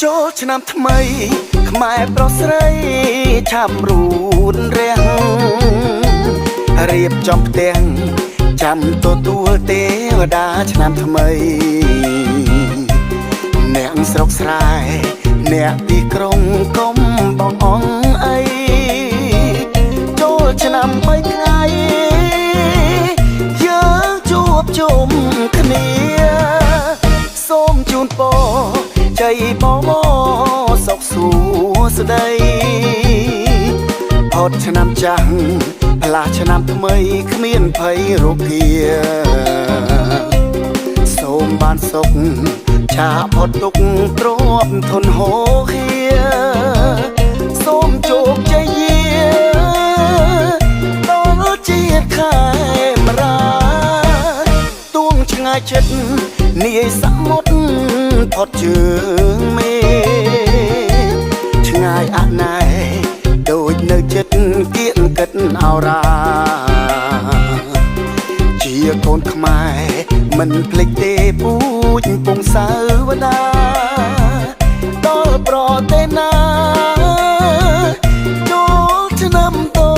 ចូលឆ្នាំថ្មីខ្មែរប្រុសស្រីឆាប់រូនរាំងរៀបចំផ្ទាំងចាំទទួលទេវតាឆ្នាំថ្មីអ្នកស្រុកស្រែអ្នកទីក្រុងកុំបងអងអីចូលឆ្នាំ3ថ្ងៃយើងជួបជុំគ្នាសូមជូនពរជ័យបងសុខសួស្តីផុតឆ្នាំចាស់ផ្លាស់ឆ្នាំថ្មីគ្មានភ័យរោគាសូមបានសុខឆាផុតទុក្ខទ្រពធនហូរហៀសូមជោគជ័យដល់ជាតិខែមរាទួងឆ្ងាយចិត្តនាយសមុទ្រផុតជើងមេឆ្ងាយអណែដូចនៅចិត្តគៀងកិតអរាជាកូនខ្មែរមិនភ្លេចទេពូជពងសាវតាដល់ប្រទេសណាចូលឆ្នាំតូ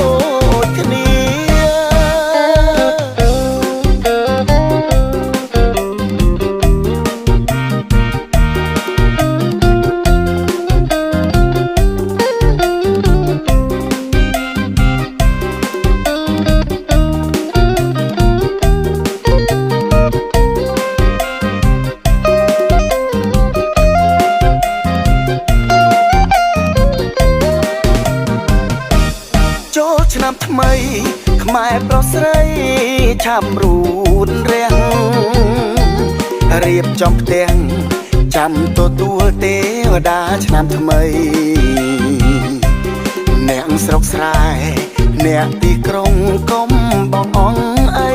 ចគ្នាឆ្នាំថ្មីខ្មែរប្រុសស្រីឆាប់រូនរាំងរៀបចំផ្ទាំងចាំទទួលទេវតាឆ្នាំថ្មីអ្នកស្រុកស្រែអ្នកទីក្រុងកុំបងអងអី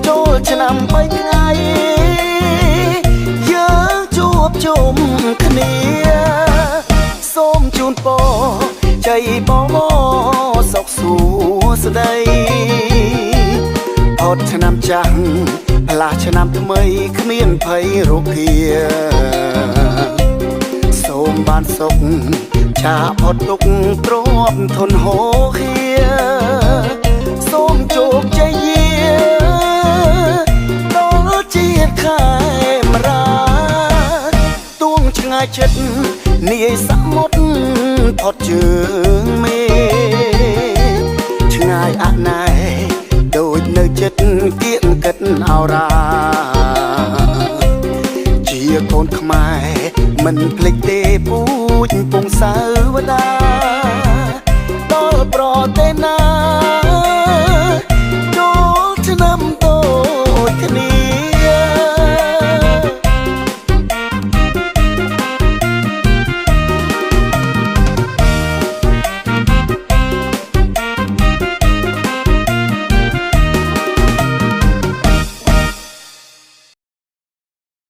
ចូលឆ្នាំ3ថ្ងៃយើងជួបជុំគ្នាសូមជូនពរជ័យបងសុខសួស្តីផុតឆ្នាំចាស់ផ្លាស់ឆ្នាំថ្មីគ្មានភ័យរោគាសូមបានសុខឆាផុតទុក្ខទ្រពធនហូរហៀសូមជោគជ័យដល់ជាតិខែមរាទួងឆ្ងាយចិត្តនាយសមុទ្រផុតជើងមេឆ្ងាយអណែដូចនៅចិត្តគៀងកិតអរាជាកូនខ្មែរមិនភ្លេចទេពូជពងសាវតាដល់ប្រទេសណា